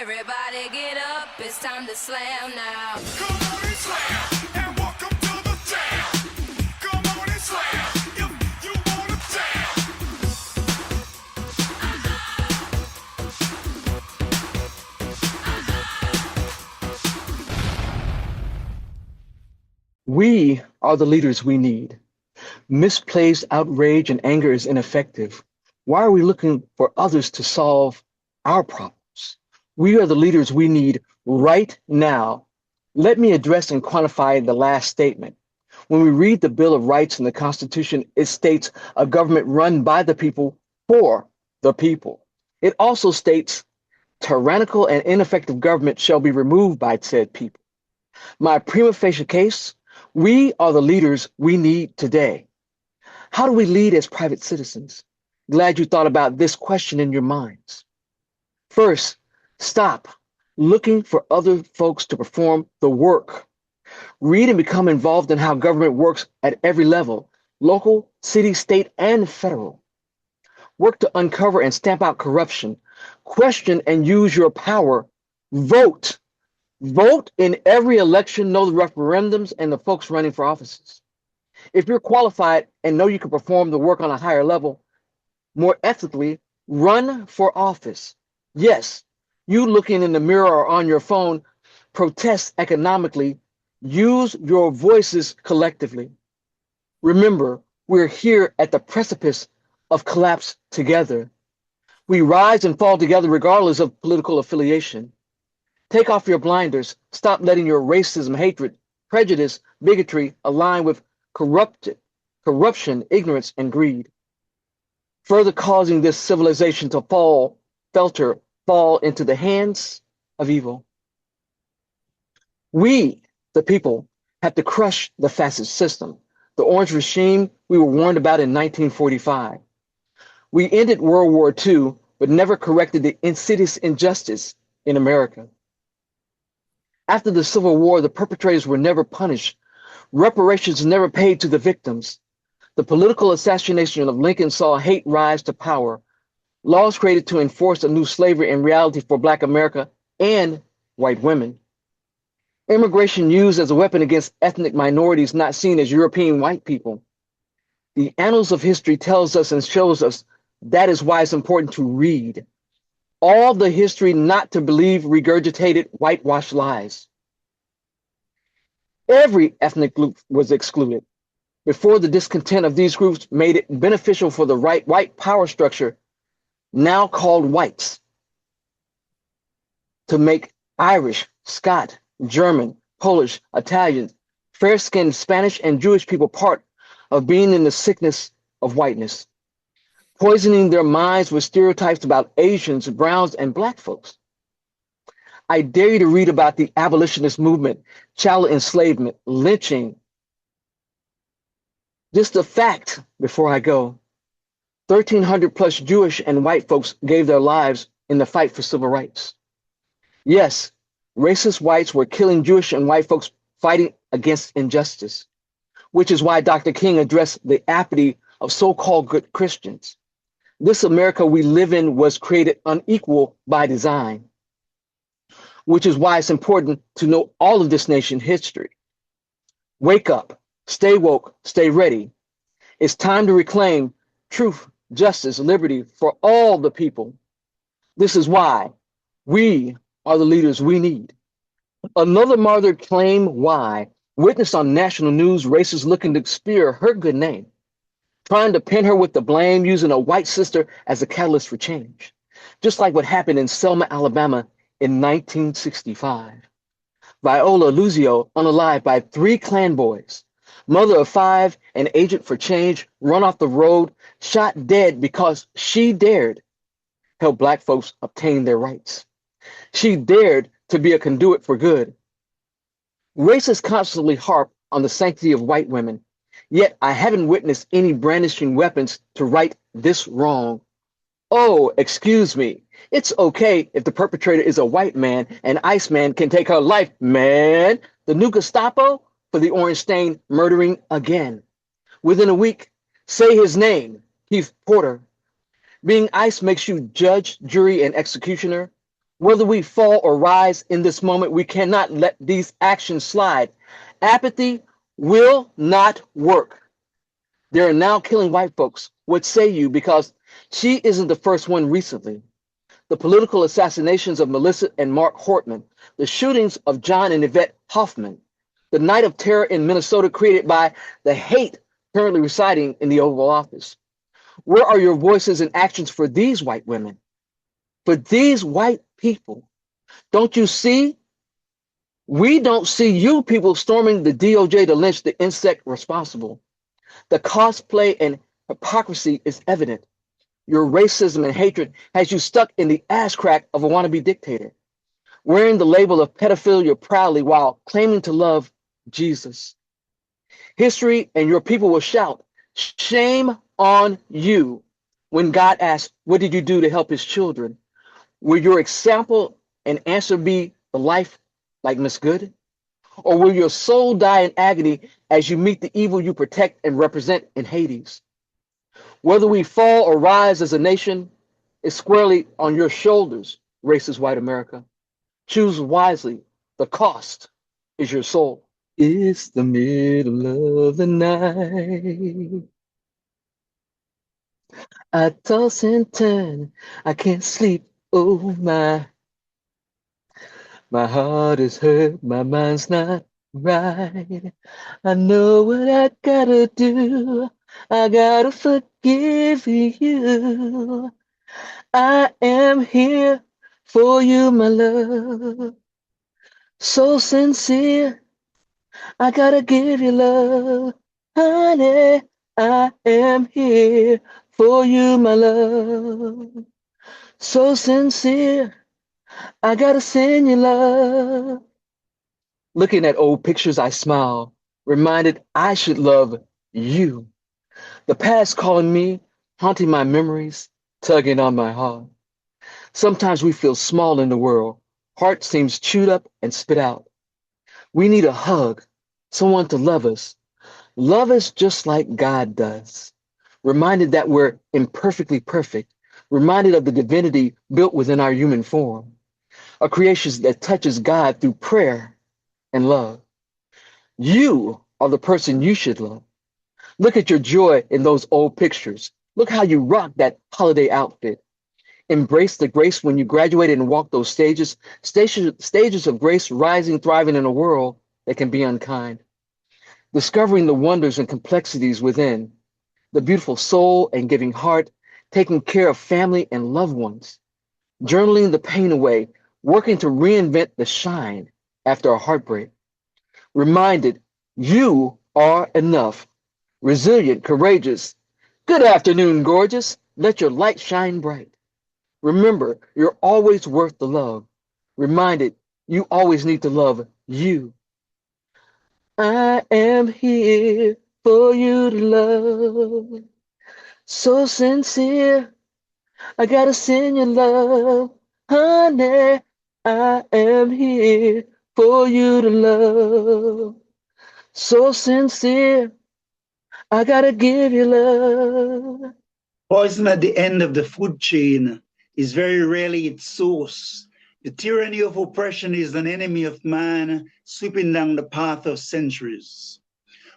Everybody get up, it's time to slam now. Come on and slam, and welcome to the jam. Come on and slam, if you wanna jam. We are the leaders we need. Misplaced outrage and anger is ineffective. Why are we looking for others to solve our problems? We are the leaders we need right now. Let me address and quantify the last statement. When we read the Bill of Rights in the Constitution, it states a government run by the people for the people. It also states tyrannical and ineffective government shall be removed by said people. My prima facie case, we are the leaders we need today. How do we lead as private citizens? Glad you thought about this question in your minds. First, stop looking for other folks to perform the work. Read and become involved in how government works at every level, local, city, state, and federal. Work to uncover and stamp out corruption. Question and use your power. Vote. Vote in every election, know the referendums and the folks running for offices. If you're qualified and know you can perform the work on a higher level, more ethically, run for office. Yes, you looking in the mirror or on your phone, protest economically, use your voices collectively. Remember, we're here at the precipice of collapse together. We rise and fall together regardless of political affiliation. Take off your blinders. Stop letting your racism, hatred, prejudice, bigotry align with corruption, ignorance, and greed, further causing this civilization to fall into the hands of evil. We, the people, have to crush the fascist system, the orange regime we were warned about in 1945. We ended World War II, but never corrected the insidious injustice in America. After the Civil War, the perpetrators were never punished. Reparations never paid to the victims. The political assassination of Lincoln saw hate rise to power. Laws created to enforce a new slavery in reality for Black America and white women. Immigration used as a weapon against ethnic minorities not seen as European white people. The annals of history tells us and shows us that is why it's important to read all the history, not to believe regurgitated whitewashed lies. Every ethnic group was excluded before the discontent of these groups made it beneficial for the white power structure, now called whites, to make Irish, Scot, German, Polish, Italian, fair-skinned Spanish and Jewish people part of being in the sickness of whiteness, poisoning their minds with stereotypes about Asians, Browns, and Black folks. I dare you to read about the abolitionist movement, chattel enslavement, lynching. Just a fact before I go. 1,300 plus Jewish and white folks gave their lives in the fight for civil rights. Yes, racist whites were killing Jewish and white folks fighting against injustice, which is why Dr. King addressed the apathy of so-called good Christians. This America we live in was created unequal by design, which is why it's important to know all of this nation's history. Wake up, stay woke, stay ready. It's time to reclaim truth, justice, liberty for all the people. This is why we are the leaders we need. Another martyr claim why. Witness on national news, racists looking to spear her good name, trying to pin her with the blame, using a white sister as a catalyst for change. Just like what happened in Selma, Alabama in 1965. Viola Luzio, unalived by 3 Klan boys, mother of 5, an agent for change, run off the road, shot dead because she dared help Black folks obtain their rights. She dared to be a conduit for good. Racists constantly harp on the sanctity of white women, yet I haven't witnessed any brandishing weapons to right this wrong. Oh, excuse me. It's okay if the perpetrator is a white man and Iceman can take her life, man. The new Gestapo for the orange stain murdering again. Within a week, say his name, Keith Porter. Being ICE makes you judge, jury, and executioner. Whether we fall or rise in this moment, we cannot let these actions slide. Apathy will not work. They are now killing white folks. What say you? Because she isn't the first one recently. The political assassinations of Melissa and Mark Hortman, the shootings of John and Yvette Hoffman, the night of terror in Minnesota created by the hate currently residing in the Oval Office. Where are your voices and actions for these white women? For these white people? Don't you see? We don't see you people storming the DOJ to lynch the insect responsible. The cosplay and hypocrisy is evident. Your racism and hatred has you stuck in the ass crack of a wannabe dictator, wearing the label of pedophilia proudly while claiming to love Jesus. History and your people will shout, shame on you, when God asks, what did you do to help his children? Will your example and answer be the life like Miss Good? Or will your soul die in agony as you meet the evil you protect and represent in Hades? Whether we fall or rise as a nation is squarely on your shoulders, racist white America. Choose wisely. The cost is your soul. It's the middle of the night. I toss and turn. I can't sleep. Oh my. My heart is hurt. My mind's not right. I know what I gotta do. I gotta forgive you. I am here for you, my love. So sincere. I gotta give you love. Honey, I am here for you, my love. So sincere. I gotta send you love. Looking at old pictures, I smile, reminded I should love you. The past calling me, haunting my memories, tugging on my heart. Sometimes we feel small in the world. Heart seems chewed up and spit out. We need a hug, someone to love us. Love us just like God does. Reminded that we're imperfectly perfect. Reminded of the divinity built within our human form. A creation that touches God through prayer and love. You are the person you should love. Look at your joy in those old pictures. Look how you rock that holiday outfit. Embrace the grace when you graduated and walked those stages of grace, rising, thriving in a world that can be unkind. Discovering the wonders and complexities within, the beautiful soul and giving heart, taking care of family and loved ones, journaling the pain away, working to reinvent the shine after a heartbreak. Reminded you are enough, resilient, courageous. Good afternoon, gorgeous. Let your light shine bright. Remember, you're always worth the love. Reminded you always need to love you. I am here for you to love. So sincere, I gotta send you love. Honey, I am here for you to love. So sincere, I gotta give you love. Poison at the end of the food chain is very rarely its source. The tyranny of oppression is an enemy of man, sweeping down the path of centuries.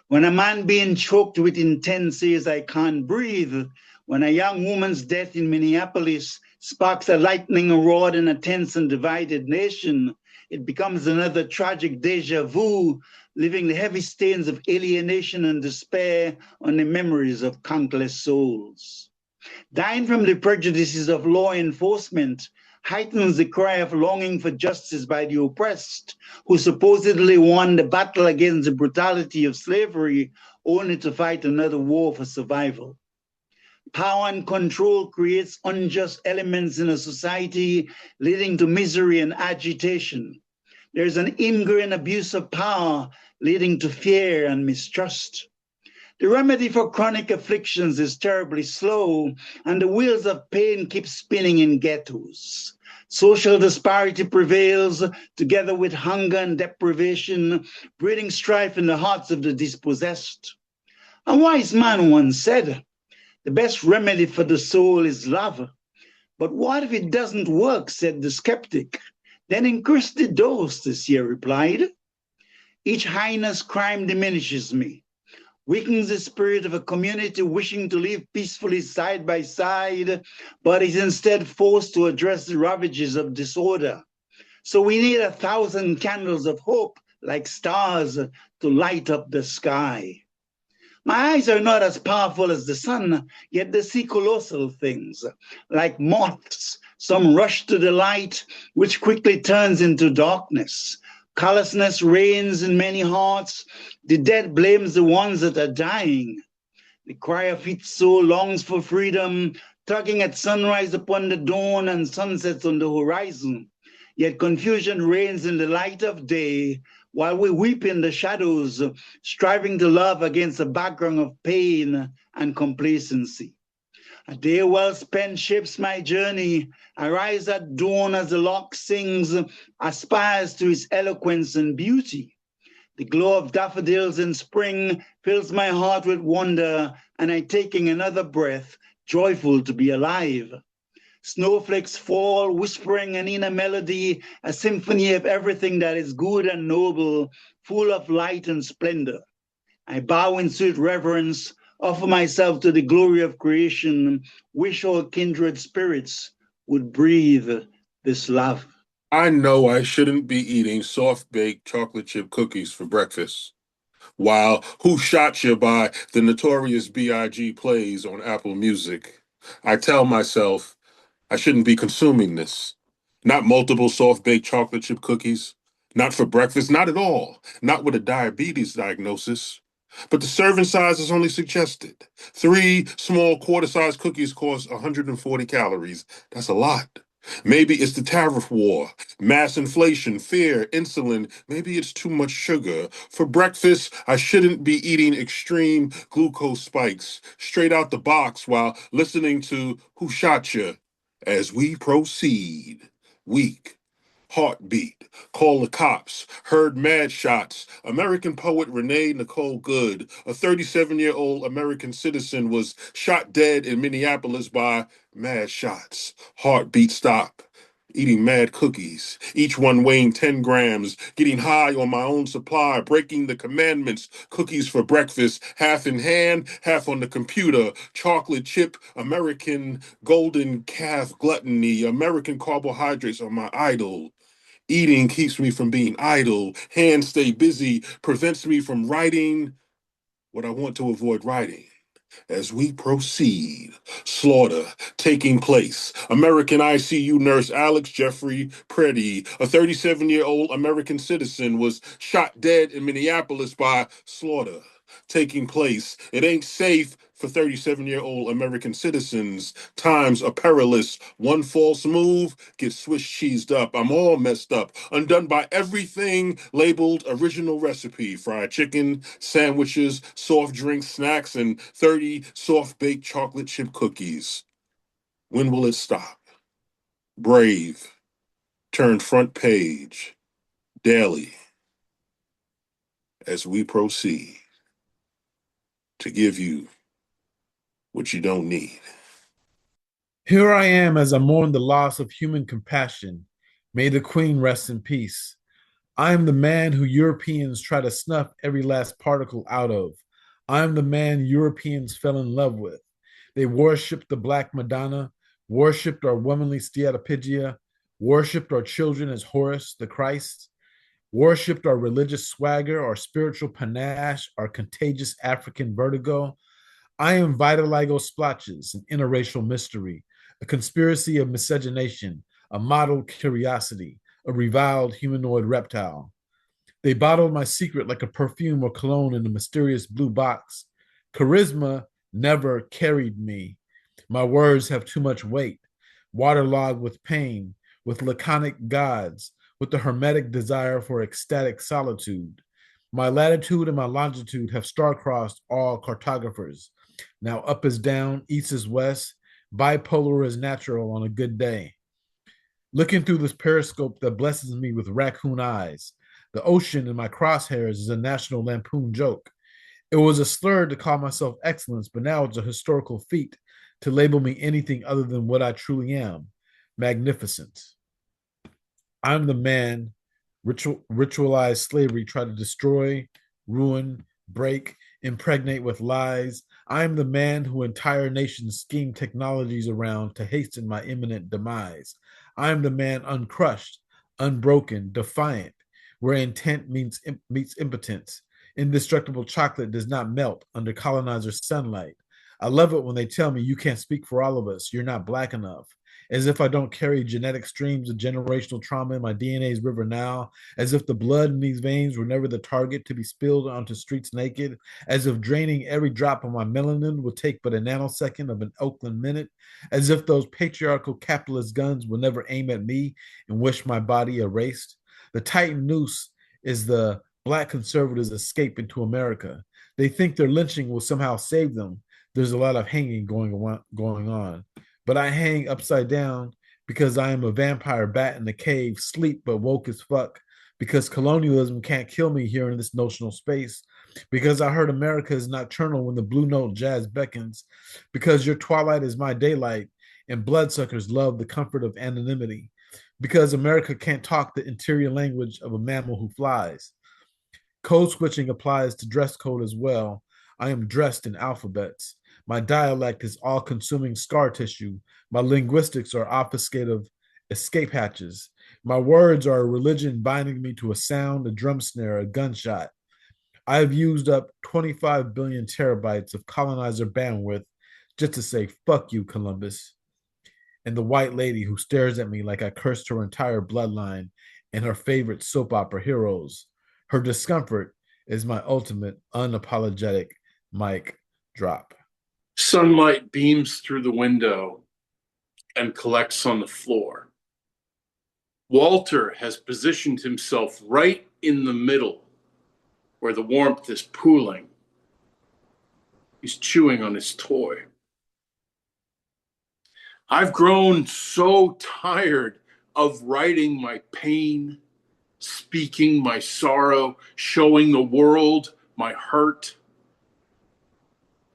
When a man being choked with intent says, I can't breathe, when a young woman's death in Minneapolis sparks a lightning rod in a tense and divided nation, it becomes another tragic deja vu, leaving the heavy stains of alienation and despair on the memories of countless souls. Dying from the prejudices of law enforcement heightens the cry of longing for justice by the oppressed, who supposedly won the battle against the brutality of slavery, only to fight another war for survival. Power and control creates unjust elements in a society, leading to misery and agitation. There's an ingrained abuse of power, leading to fear and mistrust. The remedy for chronic afflictions is terribly slow, and the wheels of pain keep spinning in ghettos. Social disparity prevails, together with hunger and deprivation, breeding strife in the hearts of the dispossessed. A wise man once said, the best remedy for the soul is love. But what if it doesn't work, said the skeptic. Then increase the dose, the seer replied. Each heinous crime diminishes me, weakens the spirit of a community wishing to live peacefully side by side, but is instead forced to address the ravages of disorder. So we need 1,000 candles of hope like stars to light up the sky. My eyes are not as powerful as the sun, yet they see colossal things. Like moths, some rush to the light, which quickly turns into darkness. Callousness reigns in many hearts. The dead blames the ones that are dying. The cry of each soul longs for freedom, tugging at sunrise upon the dawn and sunsets on the horizon. Yet confusion reigns in the light of day, while we weep in the shadows, striving to love against a background of pain and complacency. A day well spent shapes my journey. I rise at dawn as the lark sings, aspires to its eloquence and beauty. The glow of daffodils in spring fills my heart with wonder, and I taking another breath, joyful to be alive. Snowflakes fall, whispering an inner melody, a symphony of everything that is good and noble, full of light and splendor. I bow in sweet reverence, offer myself to the glory of creation, wish all kindred spirits would breathe this love. I know I shouldn't be eating soft-baked chocolate chip cookies for breakfast, while Who Shot Ya by the Notorious B.I.G. plays on Apple Music. I tell myself I shouldn't be consuming this. Not multiple soft-baked chocolate chip cookies. Not for breakfast, not at all. Not with a diabetes diagnosis. But the serving size is only suggested. 3 small quarter-sized cookies cost 140 calories. That's a lot. Maybe it's the tariff war, mass inflation, fear, insulin. Maybe it's too much sugar. For breakfast, I shouldn't be eating extreme glucose spikes straight out the box while listening to Who Shot Ya as we proceed. Weak. Heartbeat, call the cops, heard mad shots. American poet Renee Nicole Good, a 37-year-old American citizen, was shot dead in Minneapolis by mad shots. Heartbeat stop. Eating mad cookies, each one weighing 10 grams, getting high on my own supply, breaking the commandments, cookies for breakfast, half in hand, half on the computer, chocolate chip, American golden calf gluttony, American carbohydrates are my idol. Eating keeps me from being idle. Hands stay busy, prevents me from writing what I want to avoid writing. As we proceed, slaughter taking place. American ICU nurse Alex Jeffrey Preddy, a 37-year-old American citizen, was shot dead in Minneapolis by slaughter taking place. It ain't safe for 37-year-old American citizens. Times are perilous. One false move gets Swiss cheesed up. I'm all messed up, undone by everything labeled original recipe. Fried chicken, sandwiches, soft drinks, snacks, and 30 soft-baked chocolate chip cookies. When will it stop? Brave. Turn front page. Daily. As we proceed to give you what you don't need. Here I am as I mourn the loss of human compassion. May the Queen rest in peace. I am the man who Europeans try to snuff every last particle out of. I am the man Europeans fell in love with. They worshipped the Black Madonna, worshipped our womanly Steatopygia, worshipped our children as Horus, the Christ, worshipped our religious swagger, our spiritual panache, our contagious African vertigo. I am vitiligo splotches, an interracial mystery, a conspiracy of miscegenation, a mottled curiosity, a reviled humanoid reptile. They bottled my secret like a perfume or cologne in a mysterious blue box. Charisma never carried me. My words have too much weight, waterlogged with pain, with laconic gods, with the hermetic desire for ecstatic solitude. My latitude and my longitude have star-crossed all cartographers. Now up is down, east is west, bipolar is natural on a good day. Looking through this periscope that blesses me with raccoon eyes, the ocean in my crosshairs is a National Lampoon joke. It was a slur to call myself excellence, but now it's a historical feat to label me anything other than what I truly am, magnificent. I'm the man ritualized slavery tried to destroy, ruin, break, impregnate with lies. I am the man who entire nations scheme technologies around to hasten my imminent demise. I am the man uncrushed, unbroken, defiant, where intent meets impotence. Indestructible chocolate does not melt under colonizer sunlight. I love it when they tell me you can't speak for all of us. You're not black enough. As if I don't carry genetic streams of generational trauma in my DNA's river now, as if the blood in these veins were never the target to be spilled onto streets naked, as if draining every drop of my melanin would take but a nanosecond of an Oakland minute, as if those patriarchal capitalist guns would never aim at me and wish my body erased. The Titan noose is the Black conservatives' escape into America. They think their lynching will somehow save them. There's a lot of hanging going on. But I hang upside down because I am a vampire bat in the cave, sleep but woke as fuck, because colonialism can't kill me here in this notional space, because I heard America is nocturnal when the blue note jazz beckons, because your twilight is my daylight and bloodsuckers love the comfort of anonymity, because America can't talk the interior language of a mammal who flies. Code switching applies to dress code as well. I am dressed in alphabets. My dialect is all consuming scar tissue. My linguistics are obfuscative escape hatches. My words are a religion binding me to a sound, a drum snare, a gunshot. I have used up 25 billion terabytes of colonizer bandwidth just to say, fuck you, Columbus. And the white lady who stares at me like I cursed her entire bloodline and her favorite soap opera heroes. Her discomfort is my ultimate unapologetic mic drop. Sunlight beams through the window and collects on the floor. Walter has positioned himself right in the middle where the warmth is pooling. He's chewing on his toy. I've grown so tired of writing my pain, speaking my sorrow, showing the world my hurt.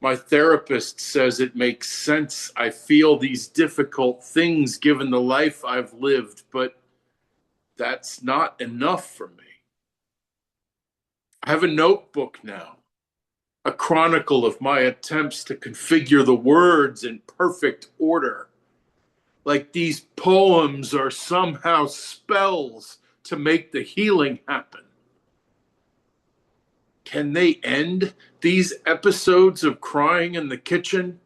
My therapist says it makes sense. I feel these difficult things given the life I've lived, but that's not enough for me. I have a notebook now, a chronicle of my attempts to configure the words in perfect order, like these poems are somehow spells to make the healing happen. Can they end these episodes of crying in the kitchen?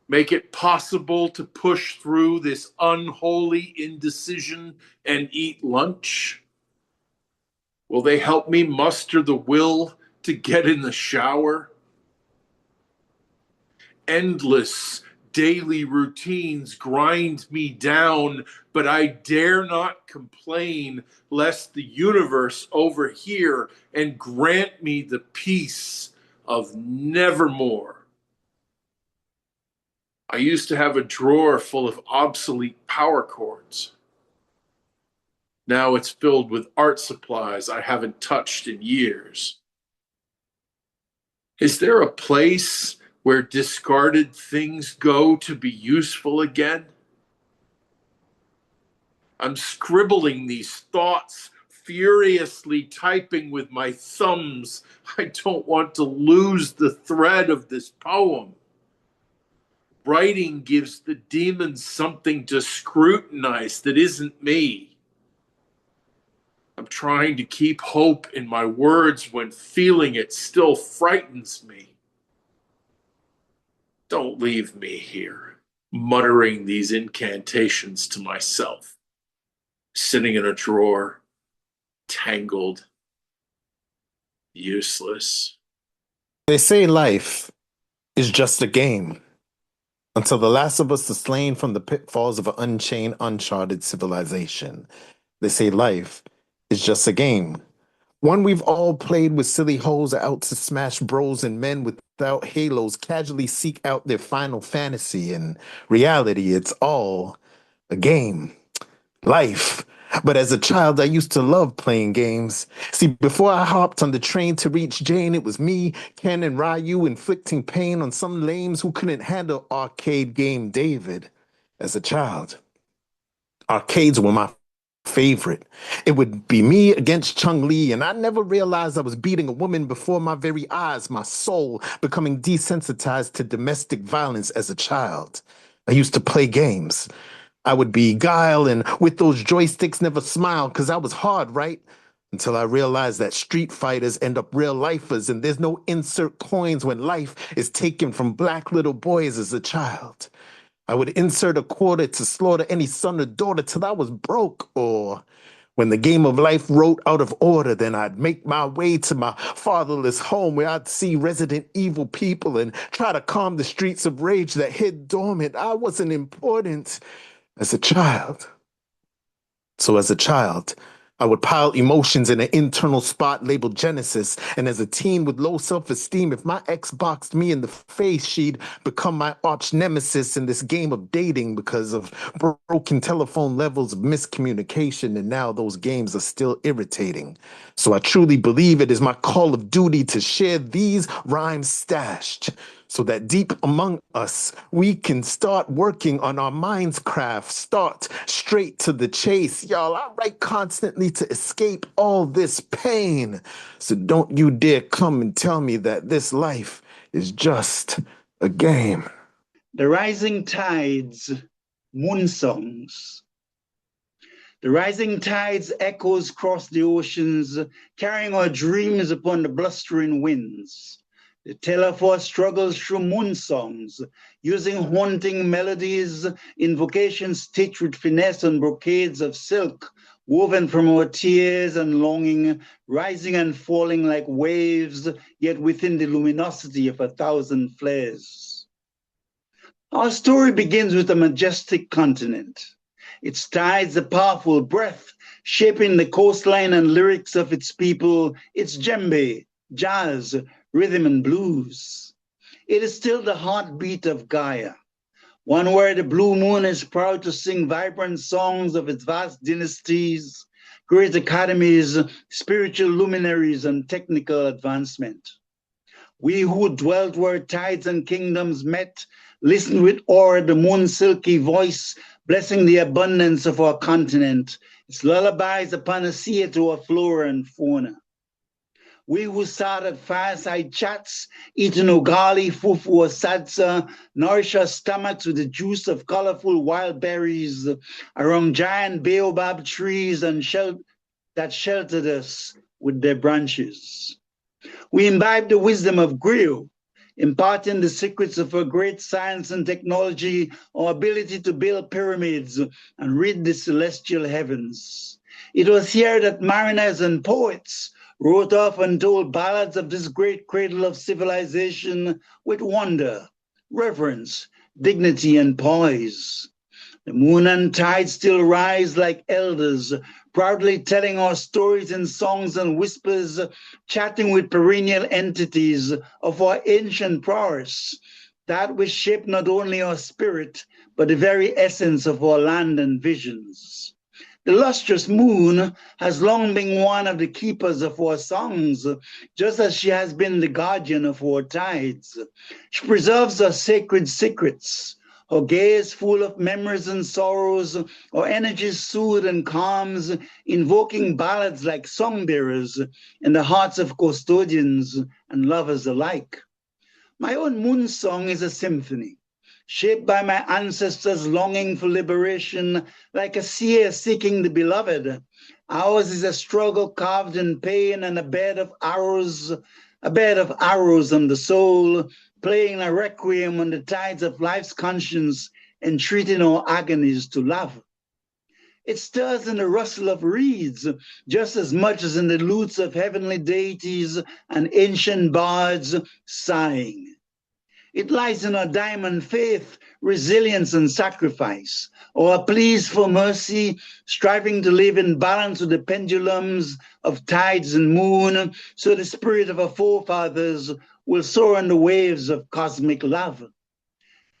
Make it possible to push through this unholy indecision and eat lunch? Will they help me muster the will to get in the shower? Endless daily routines grind me down, but I dare not complain lest the universe overhear and grant me the peace of nevermore. I used to have a drawer full of obsolete power cords. Now it's filled with art supplies I haven't touched in years. Is there a place where discarded things go to be useful again? I'm scribbling these thoughts, furiously typing with my thumbs. I don't want to lose the thread of this poem. Writing gives the demons something to scrutinize that isn't me. I'm trying to keep hope in my words when feeling it still frightens me. Don't leave me here, muttering these incantations to myself, sitting in a drawer, tangled, useless. They say life is just a game until the last of us is slain from the pitfalls of an unchained, uncharted civilization. They say life is just a game. One we've all played with silly hoes out to smash bros and men without halos casually seek out their final fantasy. In reality, it's all a game. Life. But as a child, I used to love playing games. See, before I hopped on the train to reach Jane, it was me, Ken, and Ryu inflicting pain on some lames who couldn't handle arcade game David. As a child, arcades were my favorite. It would be me against Chung Lee, and I never realized I was beating a woman before my very eyes, my soul becoming desensitized to domestic violence as a child. I used to play games. I would beguile and with those joysticks never smile because I was hard, right? Until I realized that street fighters end up real lifers and there's no insert coins when life is taken from black little boys as a child. I would insert a quarter to slaughter any son or daughter till I was broke, or when the game of life wrote out of order, then I'd make my way to my fatherless home where I'd see resident evil people and try to calm the streets of rage that hid dormant. I wasn't important as a child. So as a child, I would pile emotions in an internal spot labeled Genesis, and as a teen with low self-esteem, if my ex boxed me in the face, she'd become my arch nemesis in this game of dating because of broken telephone levels of miscommunication, and now those games are still irritating. So I truly believe it is my call of duty to share these rhymes stashed, so that deep among us, we can start working on our mind's craft, start straight to the chase. Y'all, I write constantly to escape all this pain. So don't you dare come and tell me that this life is just a game. The Rising Tides, Moon Songs. The rising tides echoes cross the oceans, carrying our dreams upon the blustering winds. They tell of our struggles through moon songs, using haunting melodies, invocations stitched with finesse on brocades of silk, woven from our tears and longing, rising and falling like waves, yet within the luminosity of 1,000 flares. Our story begins with a majestic continent. Its tides a powerful breath, shaping the coastline and lyrics of its people, its djembe, jazz, rhythm and blues. It is still the heartbeat of Gaia, one where the blue moon is proud to sing vibrant songs of its vast dynasties, great academies, spiritual luminaries, and technical advancement. We who dwelt where tides and kingdoms met, listened with awe the moon's silky voice, blessing the abundance of our continent, its lullabies upon a sea to our flora and fauna. We who started fireside chats, eating ugali, fufu, or salsa, nourish our stomachs with the juice of colorful wild berries around giant baobab trees and that sheltered us with their branches. We imbibe the wisdom of griot, imparting the secrets of our great science and technology, our ability to build pyramids and read the celestial heavens. It was here that mariners and poets wrote off and told ballads of this great cradle of civilization with wonder, reverence, dignity, and poise. The moon and tide still rise like elders, proudly telling our stories in songs and whispers, chatting with perennial entities of our ancient prowess, that which shaped not only our spirit, but the very essence of our land and visions. The lustrous moon has long been one of the keepers of our songs, just as she has been the guardian of our tides. She preserves our sacred secrets. Her gaze full of memories and sorrows, her energy soothes and calms, invoking ballads like songbearers in the hearts of custodians and lovers alike. My own moon song is a symphony, shaped by my ancestors' longing for liberation, like a seer seeking the beloved. Ours is a struggle carved in pain and a bed of arrows on the soul, playing a requiem on the tides of life's conscience, entreating our agonies to love. It stirs in the rustle of reeds, just as much as in the lutes of heavenly deities and ancient bards sighing. It lies in our diamond faith, resilience, and sacrifice, our pleas for mercy, striving to live in balance with the pendulums of tides and moon, so the spirit of our forefathers will soar on the waves of cosmic love.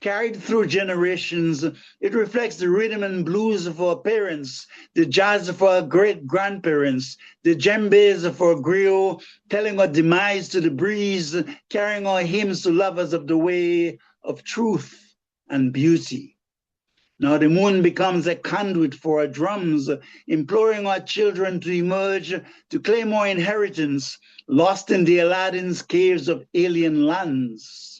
Carried through generations, it reflects the rhythm and blues of our parents, the jazz of our great-grandparents, the djembes of our griot, telling our demise to the breeze, carrying our hymns to lovers of the way of truth and beauty. Now the moon becomes a conduit for our drums, imploring our children to emerge, to claim our inheritance, lost in the Aladdin's caves of alien lands.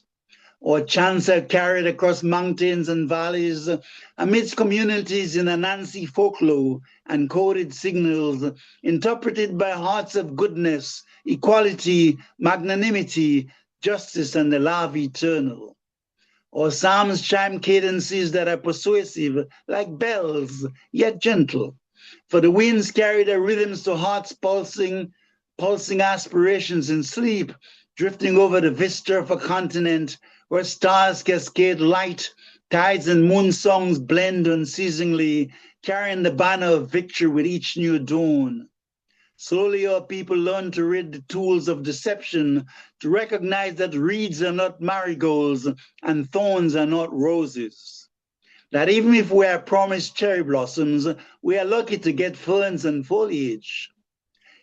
Or chants are carried across mountains and valleys, amidst communities in Anansi folklore and coded signals, interpreted by hearts of goodness, equality, magnanimity, justice, and the love eternal. Or psalms chime cadences that are persuasive, like bells, yet gentle. For the winds carry their rhythms to hearts pulsing aspirations in sleep, drifting over the vista of a continent where stars cascade light, tides and moon songs blend unceasingly, carrying the banner of victory with each new dawn. Slowly our people learn to rid the tools of deception, to recognize that reeds are not marigolds and thorns are not roses. That even if we are promised cherry blossoms, we are lucky to get ferns and foliage.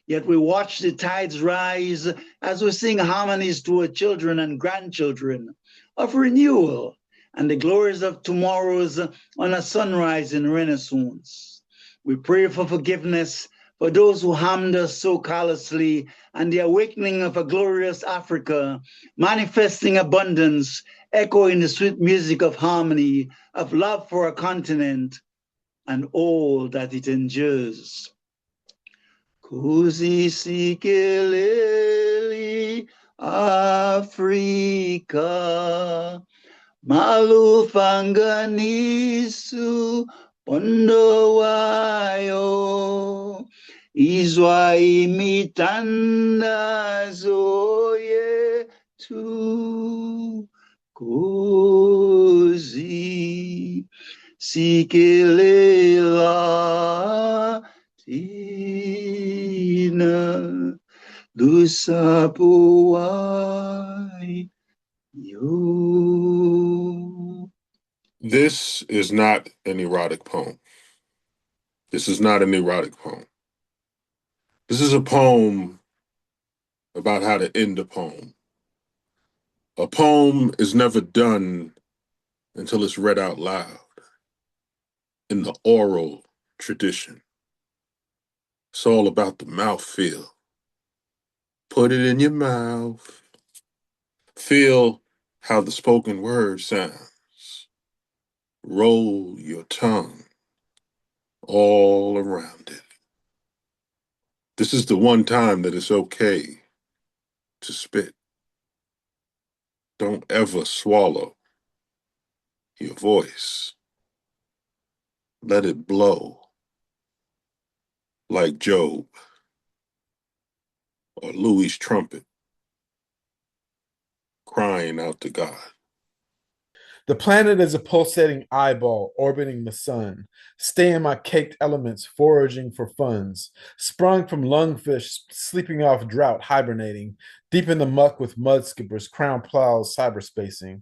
Yet we watch the tides rise as we sing harmonies to our children and grandchildren of renewal and the glories of tomorrows on a sunrise in Renaissance. We pray for forgiveness for those who harmed us so callously and the awakening of a glorious Africa, manifesting abundance, echoing the sweet music of harmony, of love for a continent and all that it endures. Kuzi sikeleli Afrika malufanganisu pondo wayo izwa imitandazo yetu kuzi sikelela tina dusapuai you. This is not an erotic poem. This is not an erotic poem. This is a poem about how to end a poem. A poem is never done until it's read out loud in the oral tradition. It's all about the mouthfeel. Put it in your mouth. Feel how the spoken word sounds. Roll your tongue all around it. This is the one time that it's okay to spit. Don't ever swallow your voice. Let it blow like Job or Louis' trumpet crying out to God. The planet is a pulsating eyeball orbiting the sun. Stay in my caked elements, foraging for funds. Sprung from lungfish, sleeping off drought, hibernating. Deep in the muck with mud skippers, crown plows, cyberspacing.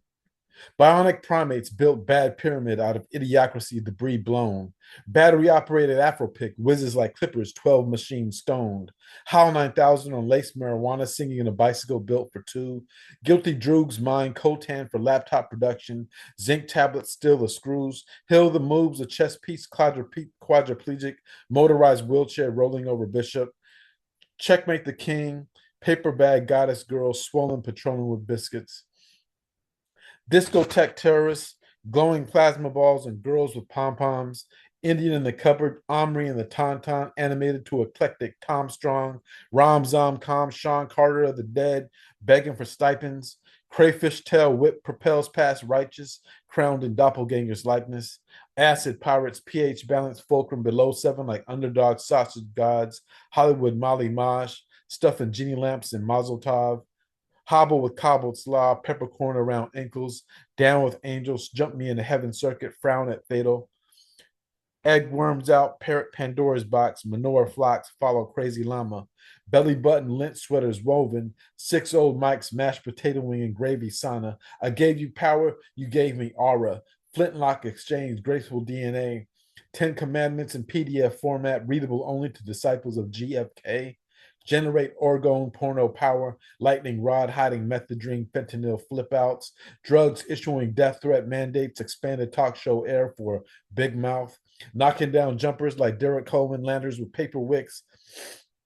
Bionic primates built bad pyramid out of idiocracy debris blown. Battery-operated Afropick whizzes like clippers, 12 machines stoned. HAL 9000 on lace marijuana singing in a bicycle built for two. Guilty Droog's mind Cotan for laptop production. Zinc tablets still the screws. Hill the moves a chess piece quadriplegic. Motorized wheelchair rolling over bishop. Checkmate the king. Paper bag goddess girl swollen patrolling with biscuits. Discotheque terrorists, glowing plasma balls and girls with pom-poms, Indian in the cupboard, Omri in the tauntaun, animated to eclectic Tom Strong, Ram Zom Com, Sean Carter of the dead, begging for stipends, crayfish tail whip propels past righteous, crowned in doppelganger's likeness, acid pirates, pH balance fulcrum below 7 like underdog sausage gods, Hollywood Molly Maj, stuffing genie lamps in Mazel Tov, hobble with cobbled slob, peppercorn around ankles, down with angels, jump me in the heaven circuit, frown at fatal. Egg worms out, parrot Pandora's box, manure flocks follow crazy llama. Belly button lint sweaters woven, 6 old mics, mashed potato wing and gravy sauna. I gave you power, you gave me aura. Flintlock exchange, graceful DNA. 10 Commandments in PDF format, readable only to disciples of GFK. Generate orgone porno power, lightning rod hiding methadone, fentanyl flip outs, drugs issuing death threat mandates, expanded talk show air for Big Mouth, knocking down jumpers like Derek Coleman landers with paper wicks.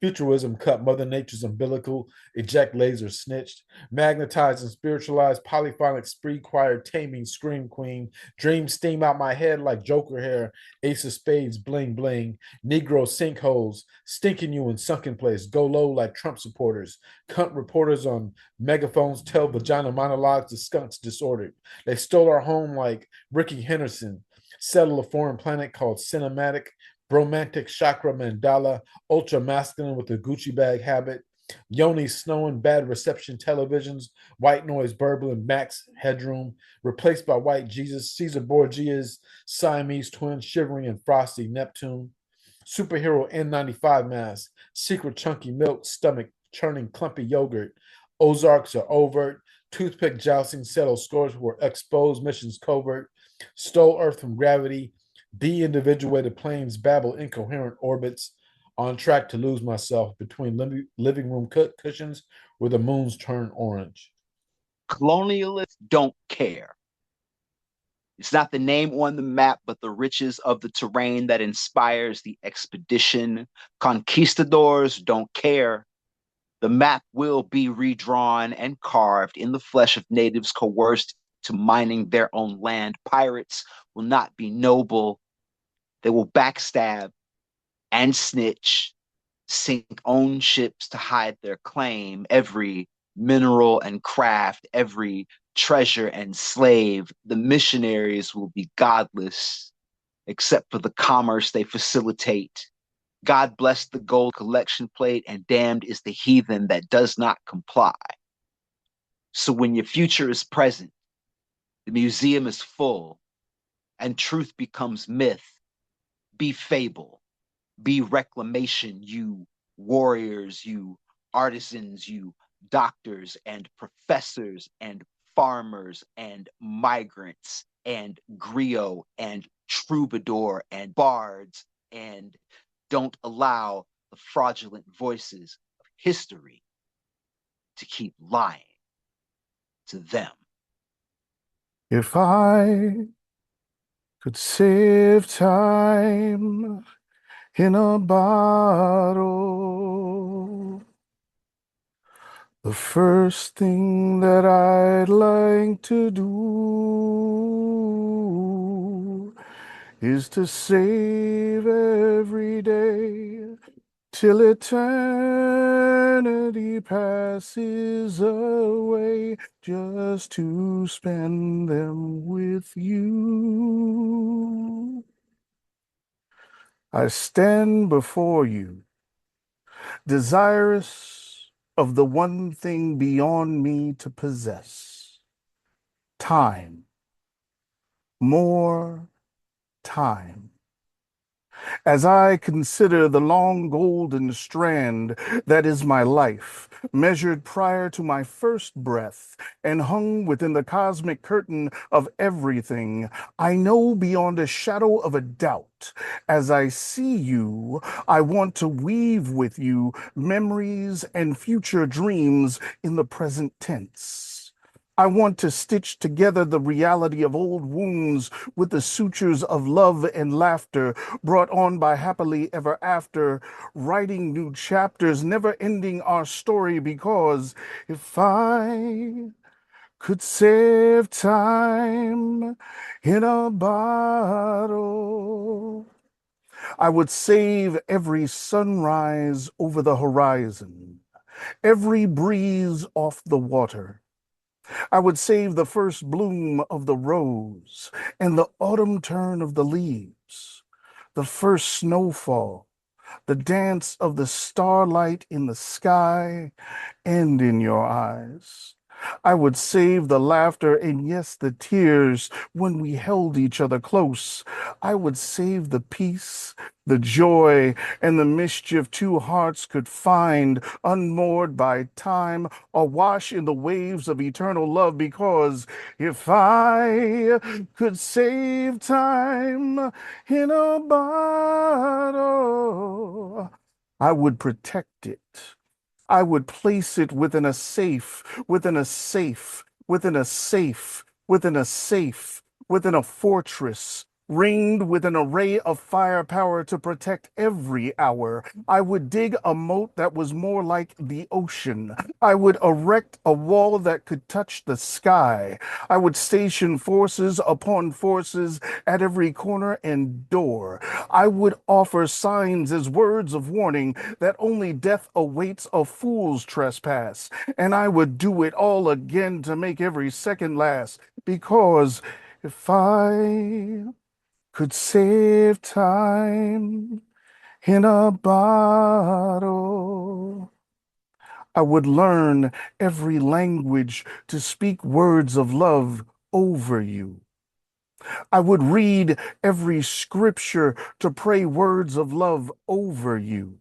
Futurism cut Mother Nature's umbilical, eject laser snitched, magnetized and spiritualized polyphonic spree choir taming scream queen, dreams steam out my head like Joker hair, ace of spades bling bling, Negro sinkholes, stinking you in sunken place, go low like Trump supporters, cunt reporters on megaphones tell vagina monologues to skunks disordered. They stole our home like Ricky Henderson, settle a foreign planet called cinematic, bromantic chakra mandala, ultra masculine with a Gucci bag habit, Yoni snowing, bad reception televisions, white noise burbling, max headroom, replaced by white Jesus, Caesar Borgia's Siamese twin, shivering and frosty Neptune, superhero N95 mask, secret chunky milk, stomach churning clumpy yogurt, Ozarks are overt, toothpick jousting, settle scores were exposed, missions covert, stole Earth from gravity, de-individuated planes babble incoherent orbits, on track to lose myself between living room cushions where the moons turn orange. Colonialists don't care. It's not the name on the map, but the riches of the terrain that inspires the expedition. Conquistadors don't care. The map will be redrawn and carved in the flesh of natives coerced to mining their own land. Pirates will not be noble. They will backstab and snitch, sink own ships to hide their claim. Every mineral and craft, every treasure and slave. The missionaries will be godless, except for the commerce they facilitate. God bless the gold collection plate, and damned is the heathen that does not comply. So when your future is present, the museum is full, and truth becomes myth. Be fable, be reclamation, you warriors, you artisans, you doctors and professors and farmers and migrants and griot and troubadour and bards, and don't allow the fraudulent voices of history to keep lying to them. If I could save time in a bottle, the first thing that I'd like to do is to save every day till eternity passes away, just to spend them with you. I stand before you, desirous of the one thing beyond me to possess: time. More time. As I consider the long golden strand that is my life, measured prior to my first breath and hung within the cosmic curtain of everything, I know beyond a shadow of a doubt, as I see you, I want to weave with you memories and future dreams in the present tense. I want to stitch together the reality of old wounds with the sutures of love and laughter brought on by happily ever after, writing new chapters, never ending our story, because if I could save time in a bottle, I would save every sunrise over the horizon, every breeze off the water. I would save the first bloom of the rose and the autumn turn of the leaves, the first snowfall, the dance of the starlight in the sky and in your eyes. I would save the laughter and, yes, the tears when we held each other close. I would save the peace, the joy, and the mischief two hearts could find unmoored by time or wash in the waves of eternal love, because if I could save time in a bottle, I would protect it. I would place it within a safe, within a safe, within a safe, within a safe, within a fortress, ringed with an array of firepower to protect every hour. I would dig a moat that was more like the ocean. I would erect a wall that could touch the sky. I would station forces upon forces at every corner and door. I would offer signs as words of warning that only death awaits a fool's trespass. And I would do it all again to make every second last, because if I could save time in a bottle, I would learn every language to speak words of love over you. I would read every scripture to pray words of love over you.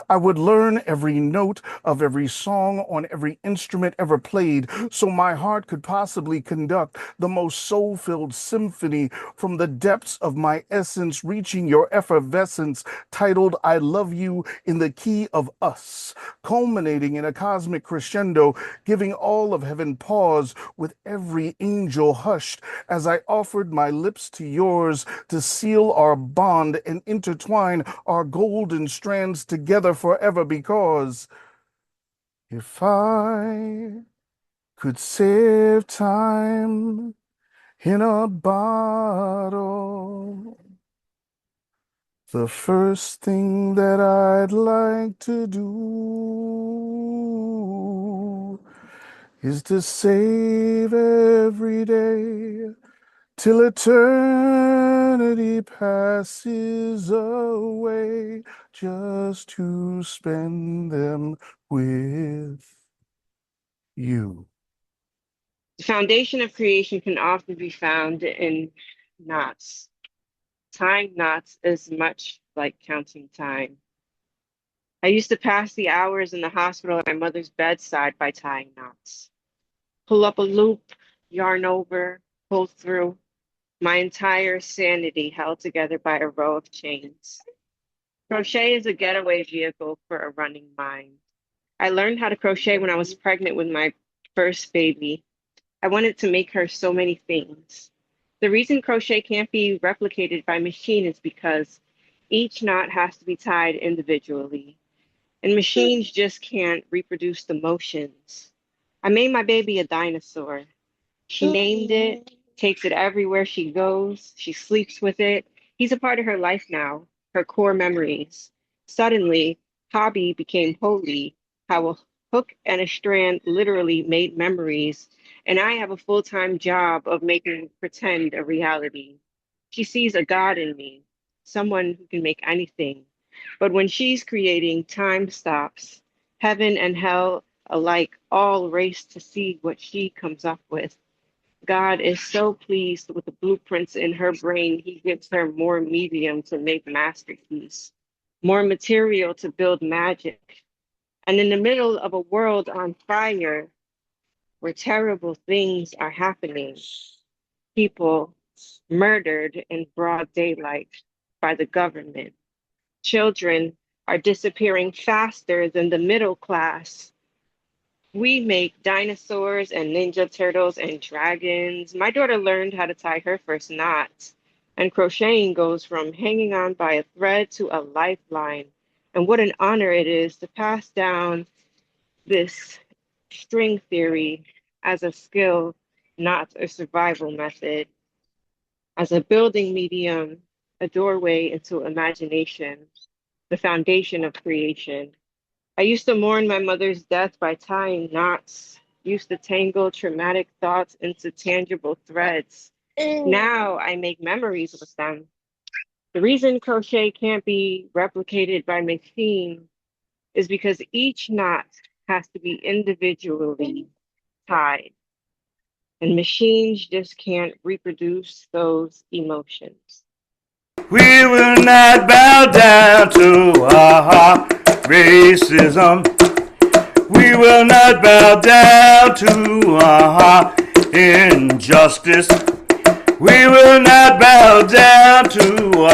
I would learn every note of every song on every instrument ever played, so my heart could possibly conduct the most soul-filled symphony from the depths of my essence, reaching your effervescence, titled I Love You in the Key of Us, culminating in a cosmic crescendo, giving all of heaven pause with every angel hushed as I offered my lips to yours to seal our bond and intertwine our golden strands together forever, because if I could save time in a bottle, the first thing that I'd like to do is to save every day till eternity passes away, just to spend them with you. The foundation of creation can often be found in knots. Tying knots is much like counting time. I used to pass the hours in the hospital at my mother's bedside by tying knots. Pull up a loop, yarn over, pull through. My entire sanity held together by a row of chains. Crochet is a getaway vehicle for a running mind. I learned how to crochet when I was pregnant with my first baby. I wanted to make her so many things. The reason crochet can't be replicated by machine is because each knot has to be tied individually, and machines just can't reproduce the motions. I made my baby a dinosaur. She named it, takes it everywhere she goes. She sleeps with it. He's a part of her life now, her core memories. Suddenly, hobby became holy. How a hook and a strand literally made memories, and I have a full-time job of making pretend a reality. She sees a god in me, someone who can make anything. But when she's creating, time stops. Heaven and hell alike all race to see what she comes up with. God is so pleased with the blueprints in her brain, he gives her more medium to make masterpiece, more material to build magic. And in the middle of a world on fire where terrible things are happening, people murdered in broad daylight by the government, children are disappearing faster than the middle class. We make dinosaurs and ninja turtles and dragons. My daughter learned how to tie her first knot. And crocheting goes from hanging on by a thread to a lifeline. And what an honor it is to pass down this string theory as a skill, not a survival method, as a building medium, a doorway into imagination, the foundation of creation. I used to mourn my mother's death by tying knots, used to tangle traumatic thoughts into tangible threads. Now I make memories with them. The reason crochet can't be replicated by machine is because each knot has to be individually tide, and machines just can't reproduce those emotions. We will not bow down to racism. We will not bow down to injustice. We will not bow down to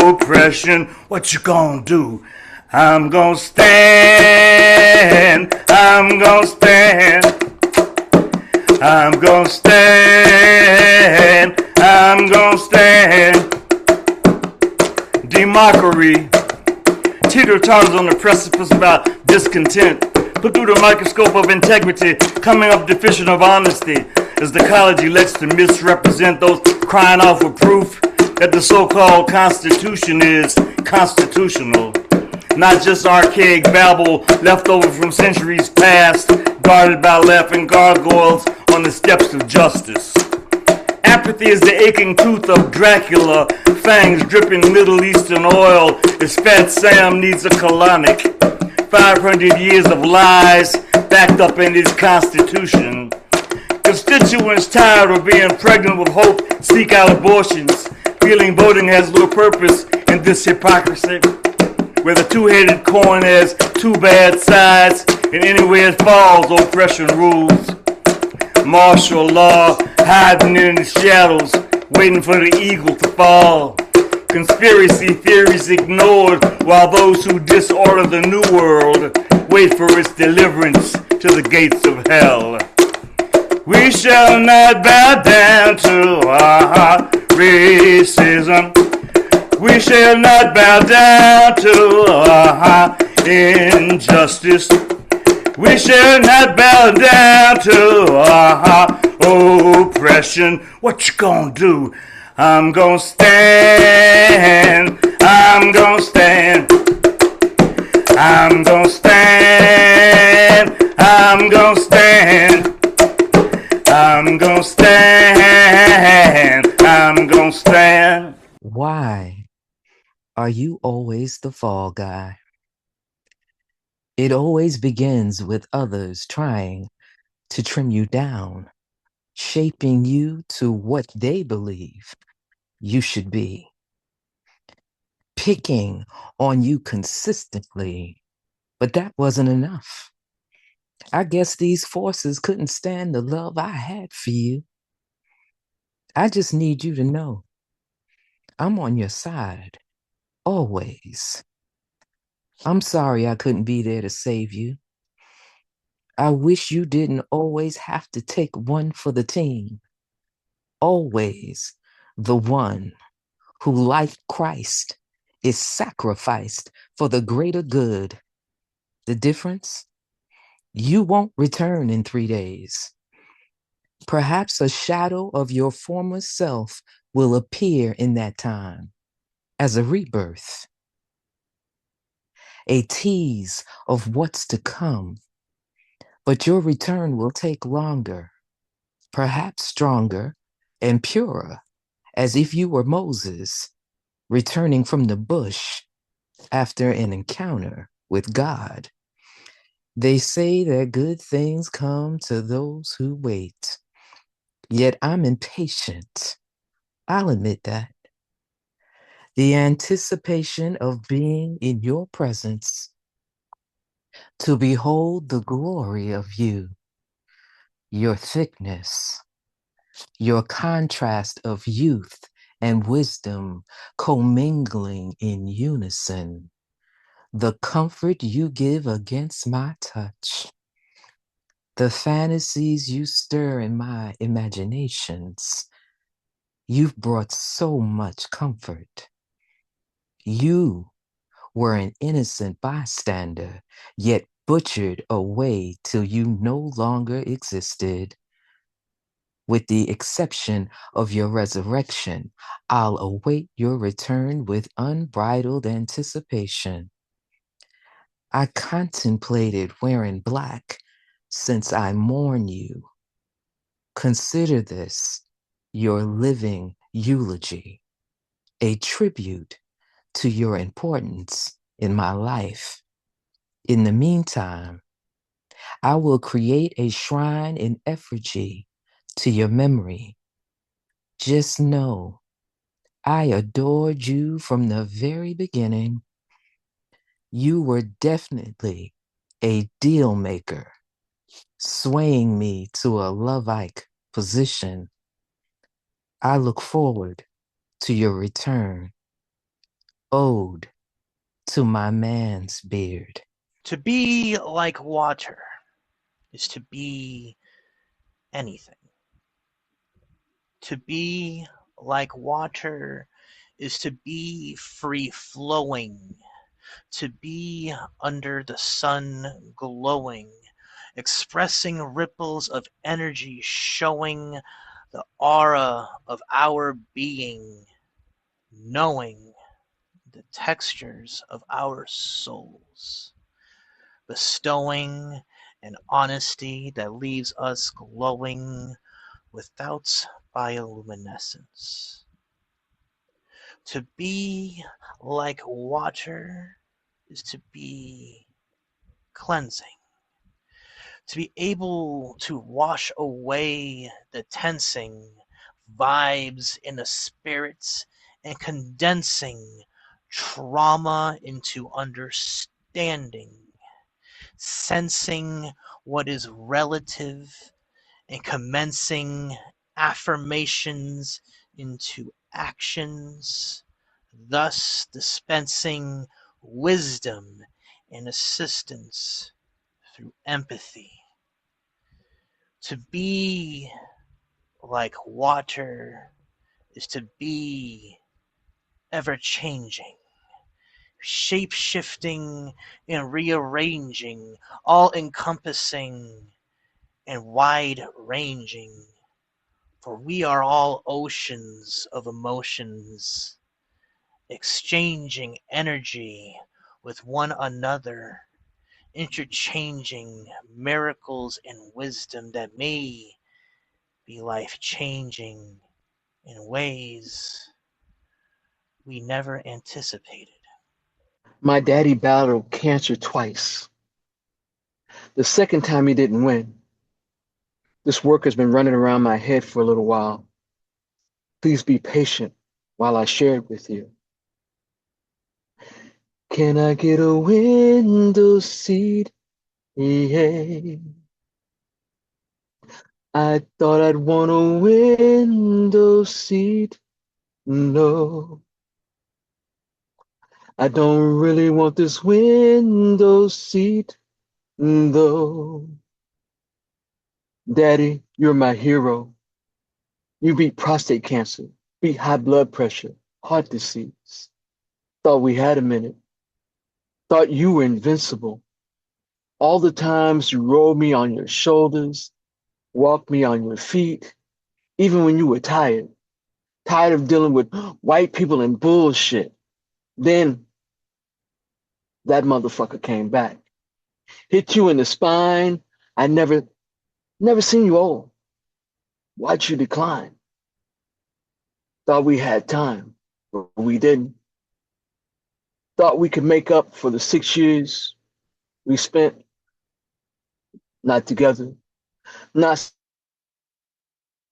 oppression. What you gonna do? I'm gonna stand. I'm gonna stand. I'm gonna stand. I'm gonna stand. Democracy teeter-totters on the precipice about discontent, put through the microscope of integrity, coming up deficient of honesty, as the college elects to misrepresent those crying out for proof that the so-called Constitution is constitutional. Not just archaic babble left over from centuries past, guarded by laughing gargoyles on the steps of justice. Apathy is the aching tooth of Dracula, fangs dripping Middle Eastern oil as Fat Sam needs a colonic. 500 years of lies backed up in his constitution. Constituents tired of being pregnant with hope seek out abortions, feeling voting has little purpose in this hypocrisy, where the two-headed coin has two bad sides, and anywhere it falls, oppression rules. Martial law hiding in the shadows, waiting for the eagle to fall. Conspiracy theories ignored, while those who disorder the new world wait for its deliverance to the gates of hell. We shall not bow down to racism. We shall not bow down to injustice. We shall not bow down to oppression. What you gonna do? I'm gonna stand. I'm gonna stand. I'm gonna stand. I'm gonna stand. I'm gonna stand. I'm gonna stand. Why are you always the fall guy? It always begins with others trying to trim you down, shaping you to what they believe you should be, picking on you consistently, but that wasn't enough. I guess these forces couldn't stand the love I had for you. I just need you to know I'm on your side, always. I'm sorry I couldn't be there to save you. I wish you didn't always have to take one for the team. Always the one who, like Christ, is sacrificed for the greater good. The difference? You won't return in 3 days. Perhaps a shadow of your former self will appear in that time as a rebirth, a tease of what's to come. But your return will take longer, perhaps stronger and purer, as if you were Moses returning from the bush after an encounter with God. They say that good things come to those who wait. Yet I'm impatient. I'll admit that. The anticipation of being in your presence to behold the glory of you, your thickness, your contrast of youth and wisdom commingling in unison, the comfort you give against my touch, the fantasies you stir in my imaginations. You've brought so much comfort. You were an innocent bystander, yet butchered away till you no longer existed. With the exception of your resurrection, I'll await your return with unbridled anticipation. I contemplated wearing black since I mourn you. Consider this your living eulogy, a tribute to your importance in my life. In the meantime, I will create a shrine in effigy to your memory. Just know I adored you from the very beginning. You were definitely a deal maker, swaying me to a love-like position. I look forward to your return. Ode to my man's beard. To be like water is to be anything. To be like water is to be free flowing, to be under the sun glowing, expressing ripples of energy showing the aura of our being, knowing the textures of our souls, bestowing an honesty that leaves us glowing without bioluminescence. To be like water is to be cleansing, to be able to wash away the tensing vibes in the spirits and condensing trauma into understanding, sensing what is relative and commencing affirmations into actions, thus dispensing wisdom and assistance through empathy. To be like water is to be ever changing, shape shifting and rearranging, all encompassing and wide ranging. For we are all oceans of emotions, exchanging energy with one another, interchanging miracles and wisdom that may be life changing in ways we never anticipated. My daddy battled cancer twice. The second time he didn't win. This work has been running around my head for a little while. Please be patient while I share it with you. Can I get a window seat? Yeah. I thought I'd want a window seat. No, I don't really want this window seat, though. Daddy, you're my hero. You beat prostate cancer, beat high blood pressure, heart disease. Thought we had a minute. Thought you were invincible. All the times you rolled me on your shoulders, walked me on your feet, even when you were tired of dealing with white people and bullshit. Then that motherfucker came back, hit you in the spine. I never seen you old. Watch you decline. Thought we had time, but we didn't. Thought we could make up for the 6 years we spent not together, not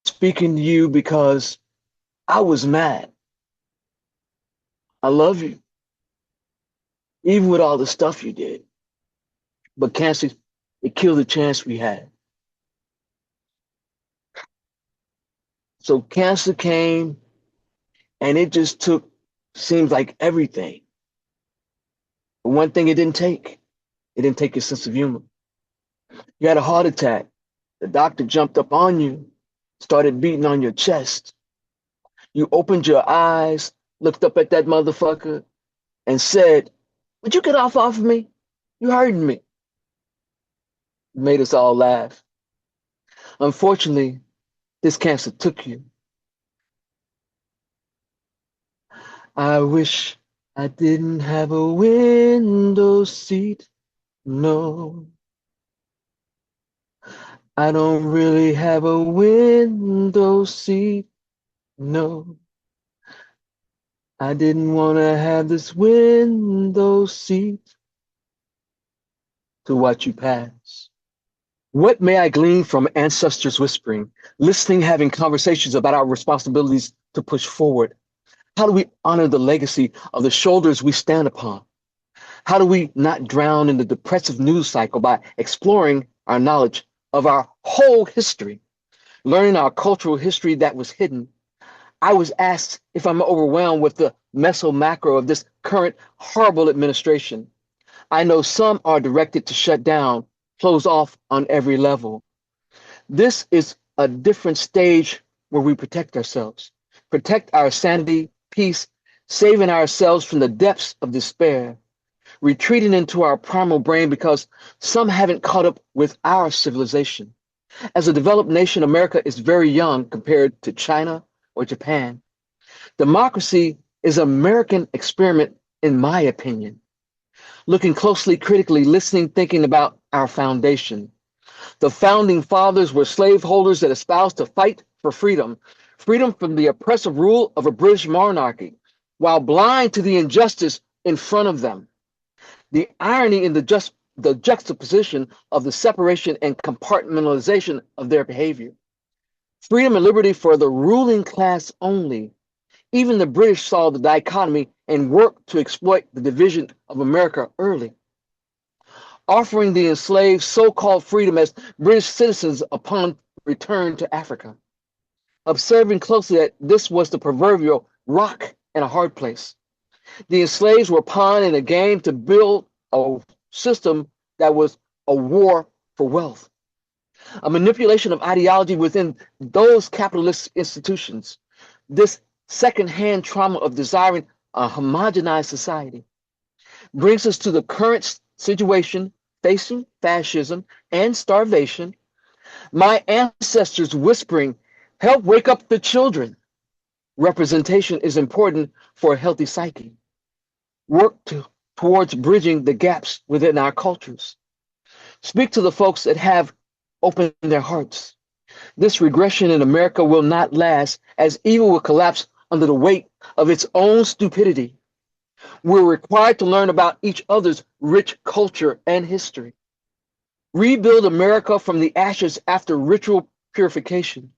speaking to you because I was mad. I love you, even with all the stuff you did. But cancer, it killed the chance we had. So cancer came and it just took, seems like everything. But one thing it didn't take your sense of humor. You had a heart attack. The doctor jumped up on you, started beating on your chest. You opened your eyes, looked up at that motherfucker, and said, "Would you get off of me? You hurting me." It made us all laugh. Unfortunately, this cancer took you. I wish I didn't have a window seat. No, I don't really have a window seat. No, I didn't want to have this window seat to watch you pass. What may I glean from ancestors whispering, listening, having conversations about our responsibilities to push forward? How do we honor the legacy of the shoulders we stand upon? How do we not drown in the depressive news cycle by exploring our knowledge of our whole history, learning our cultural history that was hidden? I was asked if I'm overwhelmed with the meso macro of this current horrible administration. I know some are directed to shut down, close off on every level. This is a different stage where we protect ourselves, protect our sanity, peace, saving ourselves from the depths of despair, retreating into our primal brain because some haven't caught up with our civilization. As a developed nation, America is very young compared to China or Japan. Democracy is an American experiment, in my opinion. Looking closely, critically, listening, thinking about our foundation. The founding fathers were slaveholders that espoused to fight for freedom, freedom from the oppressive rule of a British monarchy, while blind to the injustice in front of them. The irony in the juxtaposition of the separation and compartmentalization of their behavior. Freedom and liberty for the ruling class only. Even the British saw the dichotomy and worked to exploit the division of America early, offering the enslaved so-called freedom as British citizens upon return to Africa. Observing closely that this was the proverbial rock and a hard place. The enslaved were pawned in a game to build a system that was a war for wealth, a manipulation of ideology within those capitalist institutions. This secondhand trauma of desiring a homogenized society brings us to the current situation facing fascism and starvation. My ancestors whispering, help wake up the children. Representation is important for a healthy psyche. Work towards bridging the gaps within our cultures. Speak to the folks that have opened their hearts. This regression in America will not last, as evil will collapse under the weight of its own stupidity. We're required to learn about each other's rich culture and history. Rebuild America from the ashes after ritual purification.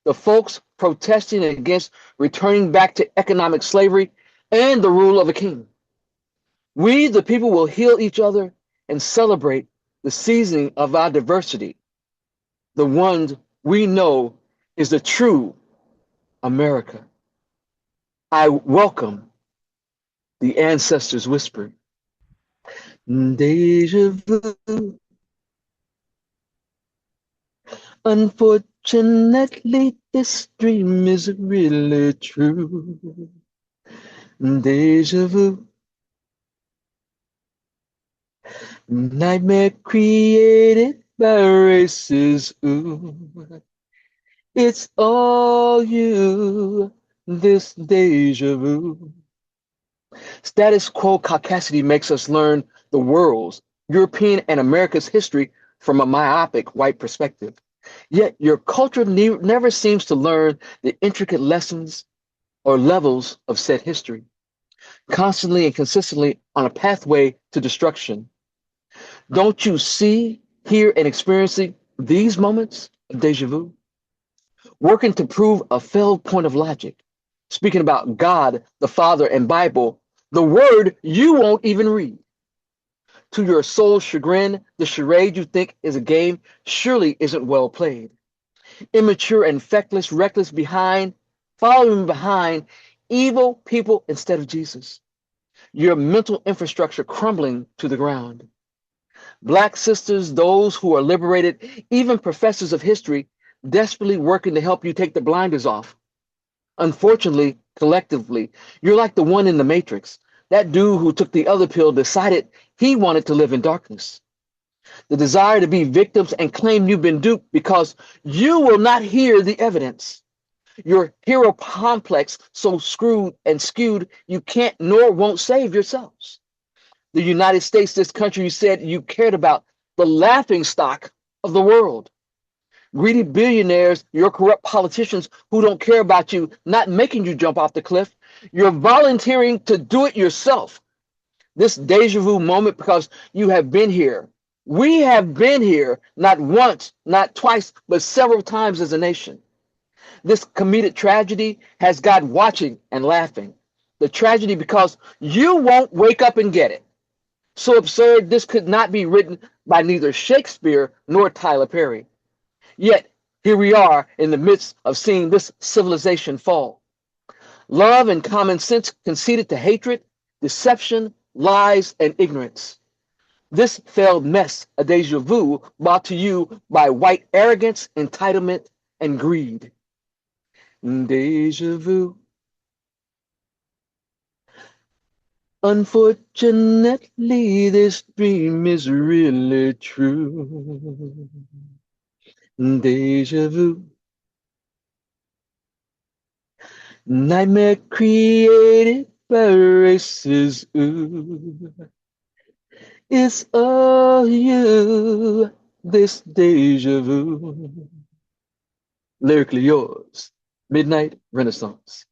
The folks protesting against returning back to economic slavery and the rule of a king. We, the people, will heal each other and celebrate the seasoning of our diversity. The one we know is the true America. I welcome the ancestors whisper. Deja vu. Unfortunately, this dream is really true. Deja vu. Nightmare created by races. Ooh. It's all you, this deja vu. Status quo caucasity makes us learn the world's, European and America's history from a myopic white perspective. Yet your culture never seems to learn the intricate lessons or levels of said history, constantly and consistently on a pathway to destruction. Don't you see, hear, and experience these moments of deja vu? Working to prove a failed point of logic, speaking about God, the Father, and Bible, the word you won't even read. To your soul's chagrin, the charade you think is a game surely isn't well played. Immature and feckless, reckless following behind evil people instead of Jesus. Your mental infrastructure crumbling to the ground. Black sisters, those who are liberated, even professors of history, desperately working to help you take the blinders off. Unfortunately, collectively, you're like the one in the Matrix. That dude who took the other pill decided he wanted to live in darkness. The desire to be victims and claim you've been duped because you will not hear the evidence. Your hero complex so screwed and skewed you can't nor won't save yourselves. The United States, this country you said you cared about, the laughing stock of the world. Greedy billionaires, your corrupt politicians who don't care about you, not making you jump off the cliff. You're volunteering to do it yourself. This deja vu moment because you have been here, We have been here not once, not twice, but several times as a nation. This comedic tragedy has God watching and laughing. The tragedy because you won't wake up and get it. So absurd, this could not be written by neither Shakespeare nor Tyler Perry. Yet, here we are in the midst of seeing this civilization fall. Love and common sense conceded to hatred, deception, lies, and ignorance. This failed mess, a deja vu, brought to you by white arrogance, entitlement, and greed. Deja vu. Unfortunately, this dream is really true. Deja vu. Nightmare created by races. Ooh. It's all you, this deja vu. Lyrically yours, MydNite Renaissance.